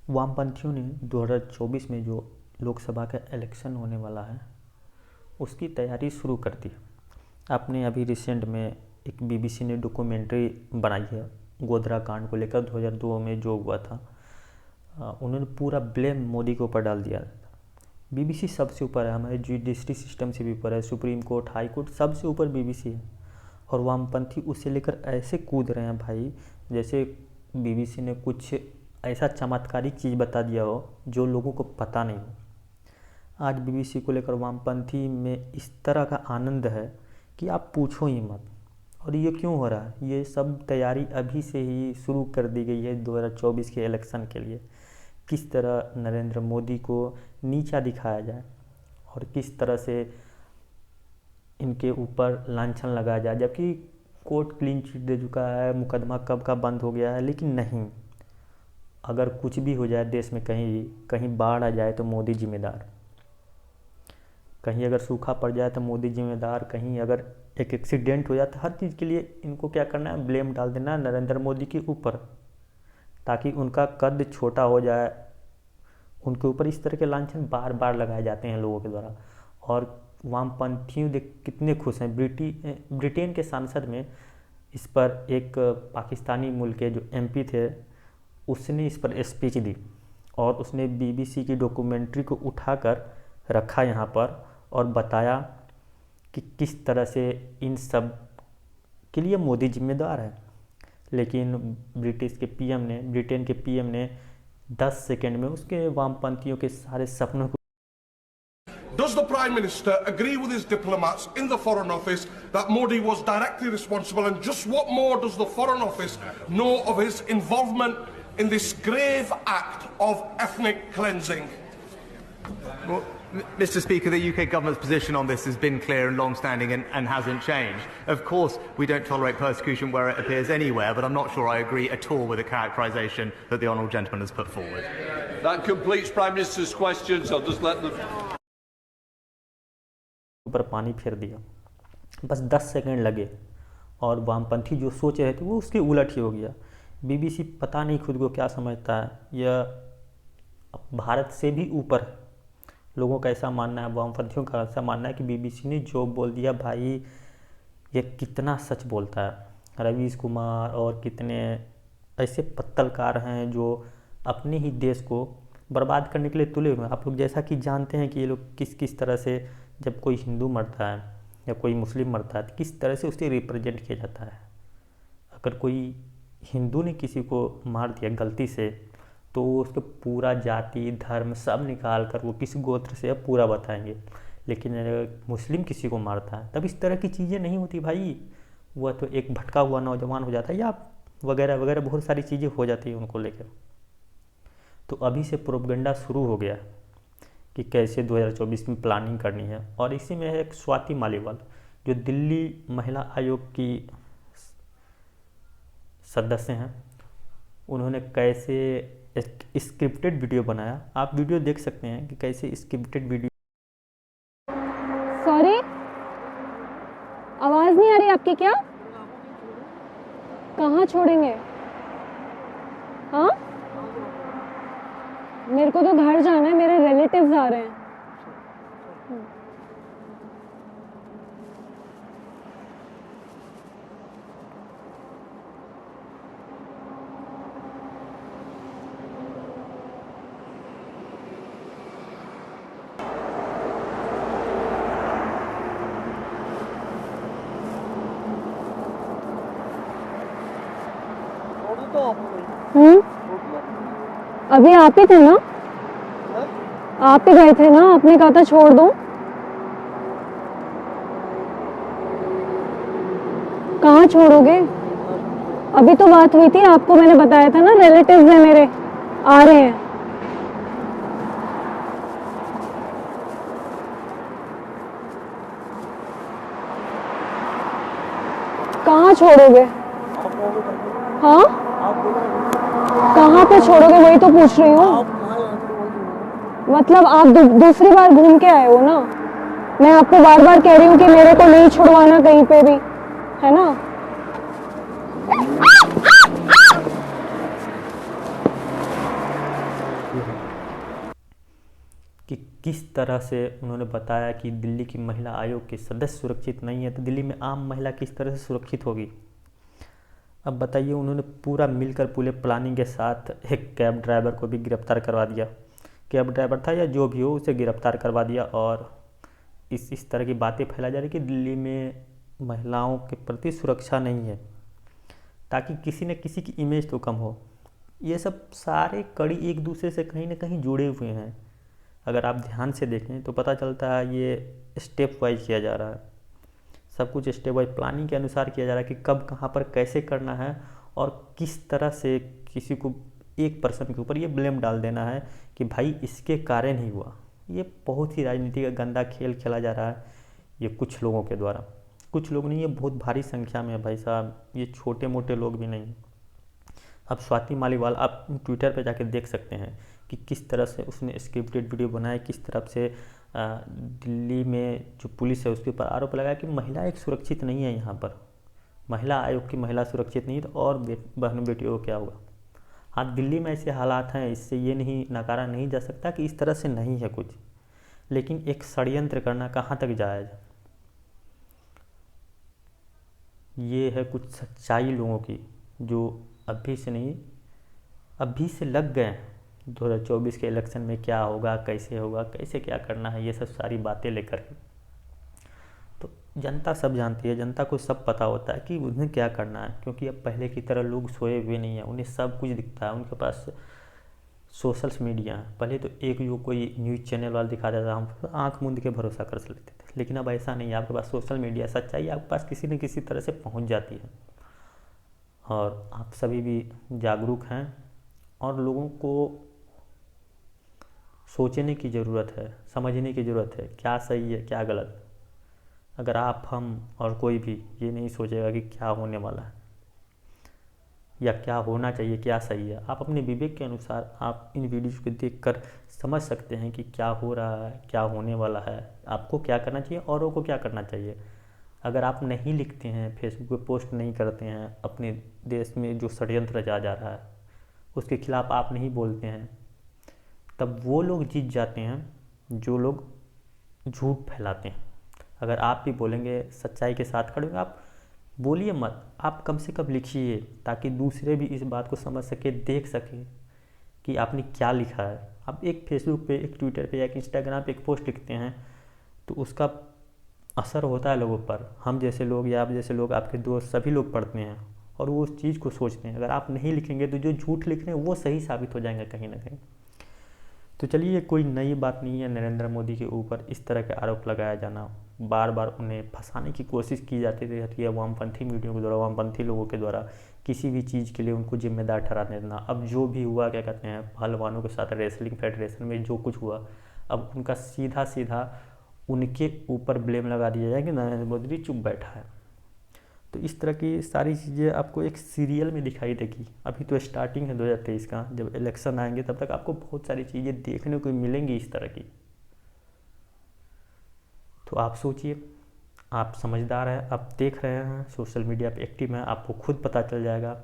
वामपंथियों ने 2024 में जो लोकसभा का इलेक्शन होने वाला है उसकी तैयारी शुरू कर दी। आपने अभी रिसेंट में एक बीबीसी ने डॉक्यूमेंट्री बनाई है गोधरा कांड को लेकर 2002 में जो हुआ था। उन्होंने पूरा ब्लेम मोदी के ऊपर डाल दिया। बीबीसी सबसे ऊपर है, हमारे जुडिशरी सिस्टम से भी ऊपर है, सुप्रीम कोर्ट, हाई कोर्ट, सबसे ऊपर बीबीसी है। और वामपंथी उसे लेकर ऐसे कूद रहे हैं भाई, जैसे बीबीसी ने कुछ ऐसा चमत्कारिक चीज़ बता दिया हो जो लोगों को पता नहीं हो। आज बीबीसी को लेकर वामपंथी में इस तरह का आनंद है कि आप पूछो ही मत। और ये क्यों हो रहा है? ये सब तैयारी अभी से ही शुरू कर दी गई है 2024 के इलेक्शन के लिए। किस तरह नरेंद्र मोदी को नीचा दिखाया जाए और किस तरह से इनके ऊपर लांछन लगाया जाए, जबकि कोर्ट क्लीन चिट दे चुका है, मुकदमा कब का बंद हो गया है। लेकिन नहीं, अगर कुछ भी हो जाए देश में, कहीं बाढ़ आ जाए तो मोदी जिम्मेदार, कहीं अगर सूखा पड़ जाए तो मोदी जिम्मेदार, कहीं अगर एक एक्सीडेंट हो जाए तो हर चीज़ के लिए इनको क्या करना है, ब्लेम डाल देना है नरेंद्र मोदी के ऊपर, ताकि उनका कद छोटा हो जाए। उनके ऊपर इस तरह के लांछन बार बार लगाए जाते हैं लोगों के द्वारा। और वामपंथियों देख कितने खुश हैं। ब्रिटेन के सांसद में इस पर एक पाकिस्तानी मूल के जो एमपी थे उसने इस पर स्पीच दी और उसने बीबीसी की डॉक्यूमेंट्री को उठाकर रखा यहाँ पर और बताया कि किस तरह से इन सब के लिए मोदी जिम्मेदार है। लेकिन ब्रिटेन के पीएम ने 10 सेकंड में उसके वामपंथियों के सारे सपनों को। Does the Prime Minister agree with his diplomats in the Foreign Office that Modi was directly responsible, and just what more does the Foreign Office know of his involvement in this grave act of ethnic cleansing? Well, Mr. Speaker, the UK government's position on this has been clear and long-standing and hasn't changed. Of course, we don't tolerate persecution where it appears anywhere, but I'm not sure I agree at all with the characterisation that the honourable gentleman has put forward. That completes Prime Minister's questions. I'll just let them... ऊपर पानी फेर दिया, बस 10 second लगे और वामपंथी जो सोच रहे थे वो उसके उलट ही हो गया। बीबीसी पता नहीं खुद को क्या समझता है, यह भारत से भी ऊपर है। लोगों का ऐसा मानना है, वामपंथियों का ऐसा मानना है कि बीबीसी ने जो बोल दिया भाई ये कितना सच बोलता है। रवीश कुमार और कितने ऐसे पत्तलकार हैं जो अपने ही देश को बर्बाद करने के लिए तुले हुए हैं। आप लोग जैसा कि जानते हैं कि ये लोग किस तरह से, जब कोई हिंदू मरता है या कोई मुस्लिम मरता है तो किस तरह से उसे रिप्रेजेंट किया जाता है। अगर कोई हिंदू ने किसी को मार दिया गलती से तो उसको पूरा जाति धर्म सब निकाल कर वो किस गोत्र से है पूरा बताएंगे। लेकिन अगर मुस्लिम किसी को मारता है तब इस तरह की चीज़ें नहीं होती भाई, वह तो एक भटका हुआ नौजवान हो जाता है या वगैरह वगैरह बहुत सारी चीज़ें हो जाती हैं उनको लेकर। तो अभी से प्रोपगेंडा शुरू हो गया कि कैसे 2024 में प्लानिंग करनी है। और इसी में है एक स्वाति मालीवाल जो दिल्ली महिला आयोग की सदस्य हैं। उन्होंने कैसे एक स्क्रिप्टेड वीडियो बनाया, आप वीडियो देख सकते हैं कि कैसे स्क्रिप्टेड वीडियो। सॉरी, आवाज नहीं आ रही आपकी क्या? कहाँ छोड़ेंगे? हाँ, मेरे को तो घर जाना है, मेरे रिलेटिव्स आ रहे हैं। अभी आप ही थे ना? आप ही गए थे ना, आपने कहा था छोड़ दो। कहाँ छोड़ोगे? अभी तो बात हुई थी, आपको मैंने बताया था ना रिलेटिव्स हैं मेरे, आ रहे हैं। कहाँ छोड़ोगे? हाँ, कहाँ पे छोड़ोगे वही तो पूछ रही हूँ। मतलब आप दूसरी बार घूम के आए हो ना, मैं आपको बार बार कह रही हूँ कि मेरे को नहीं छुड़वाना कहीं पे भी, है ना? ये है कि किस तरह से उन्होंने बताया कि दिल्ली की महिला आयोग के सदस्य सुरक्षित नहीं है, तो दिल्ली में आम महिला किस तरह से सुरक्षित होगी। अब बताइए, उन्होंने पूरा मिलकर पूरे प्लानिंग के साथ एक कैब ड्राइवर को भी गिरफ्तार करवा दिया, कैब ड्राइवर था या जो भी हो उसे गिरफ्तार करवा दिया, और इस तरह की बातें फैलाई जा रही कि दिल्ली में महिलाओं के प्रति सुरक्षा नहीं है, ताकि किसी न किसी की इमेज तो कम हो। ये सब सारे कड़ी एक दूसरे से कहीं ना कहीं जुड़े हुए हैं। अगर आप ध्यान से देखें तो पता चलता है ये स्टेप वाइज किया जा रहा है, सब कुछ स्टेप वाइज प्लानिंग के अनुसार किया जा रहा है कि कब कहाँ पर कैसे करना है और किस तरह से किसी को एक पर्सन के ऊपर ये ब्लेम डाल देना है कि भाई इसके कारण ही हुआ। ये बहुत ही राजनीति का गंदा खेल खेला जा रहा है ये कुछ लोगों के द्वारा। कुछ लोग नहीं, ये बहुत भारी संख्या में है भाई साहब, ये छोटे मोटे लोग भी नहीं। अब स्वाति मालीवाल आप ट्विटर पे जाके देख सकते हैं कि किस तरह से उसने स्क्रिप्टेड वीडियो बनाया, किस तरह से दिल्ली में जो पुलिस है उसके ऊपर आरोप लगाया कि महिला एक सुरक्षित नहीं है, यहाँ पर महिला आयोग की महिला सुरक्षित नहीं है, तो और बहन बेटियों को क्या होगा। हाँ, दिल्ली में ऐसे हालात हैं, इससे ये नहीं नकारा नहीं जा सकता कि इस तरह से नहीं है कुछ, लेकिन एक षड्यंत्र करना कहाँ तक जायज़। ये है कुछ सच्चाई लोगों की जो अभी से नहीं, अभी से लग गए हैं 2024 के इलेक्शन में क्या होगा, कैसे होगा, कैसे क्या करना है, ये सब सारी बातें लेकर के। तो जनता सब जानती है, जनता को सब पता होता है कि उन्हें क्या करना है, क्योंकि अब पहले की तरह लोग सोए हुए नहीं हैं, उन्हें सब कुछ दिखता है, उनके पास सोशल मीडिया है। पहले तो एक जो कोई न्यूज़ चैनल वाला दिखाता था, हम आँख मूंद के भरोसा कर लेते थे, लेकिन अब ऐसा नहीं है, आपके पास सोशल मीडिया, सच्चाई आपके पास किसी न किसी तरह से पहुँच जाती है। और आप सभी भी जागरूक हैं और लोगों को सोचने की ज़रूरत है, समझने की ज़रूरत है क्या सही है क्या गलत। अगर आप, हम और कोई भी ये नहीं सोचेगा कि क्या होने वाला है या क्या होना चाहिए, क्या सही है, आप अपने विवेक के अनुसार आप इन वीडियोज़ को देखकर समझ सकते हैं कि क्या हो रहा है, क्या होने वाला है, आपको क्या करना चाहिए, औरों को क्या करना चाहिए। अगर आप नहीं लिखते हैं, फेसबुक पे पोस्ट नहीं करते हैं, अपने देश में जो षड्यंत्र रचा जा रहा है उसके खिलाफ आप नहीं बोलते हैं, तब वो लोग जीत जाते हैं जो लोग झूठ फैलाते हैं। अगर आप भी बोलेंगे, सच्चाई के साथ खड़े होंगे, आप बोलिए मत, आप कम से कम लिखिए ताकि दूसरे भी इस बात को समझ सके, देख सके कि आपने क्या लिखा है। आप एक फेसबुक पे, एक ट्विटर पे या एक इंस्टाग्राम पे एक पोस्ट लिखते हैं तो उसका असर होता है लोगों पर। हम जैसे लोग या आप जैसे लोग, आपके दोस्त, सभी लोग पढ़ते हैं और वो उस चीज़ को सोचते हैं। अगर आप नहीं लिखेंगे तो जो झूठ लिख रहे हैं वो सही साबित हो जाएंगे कहीं ना कहीं। तो चलिए, कोई नई बात नहीं है नरेंद्र मोदी के ऊपर इस तरह के आरोप लगाया जाना, बार बार उन्हें फंसाने की कोशिश की जाती रहती है वामपंथी मीडिया के द्वारा, वामपंथी लोगों के द्वारा, किसी भी चीज़ के लिए उनको जिम्मेदार ठहरा देना। अब जो भी हुआ, क्या कहते हैं, पहलवानों के साथ रेसलिंग फेडरेशन में जो कुछ हुआ, अब उनका सीधा सीधा उनके ऊपर ब्लेम लगा दिया जाए कि नरेंद्र मोदी चुप बैठा है। तो इस तरह की सारी चीज़ें आपको एक सीरियल में दिखाई देगी। अभी तो स्टार्टिंग है 2023 का, जब इलेक्शन आएंगे तब तक आपको बहुत सारी चीज़ें देखने को मिलेंगी इस तरह की। तो आप सोचिए, आप समझदार हैं, आप देख रहे हैं, सोशल मीडिया पे एक्टिव हैं, आपको खुद पता चल जाएगा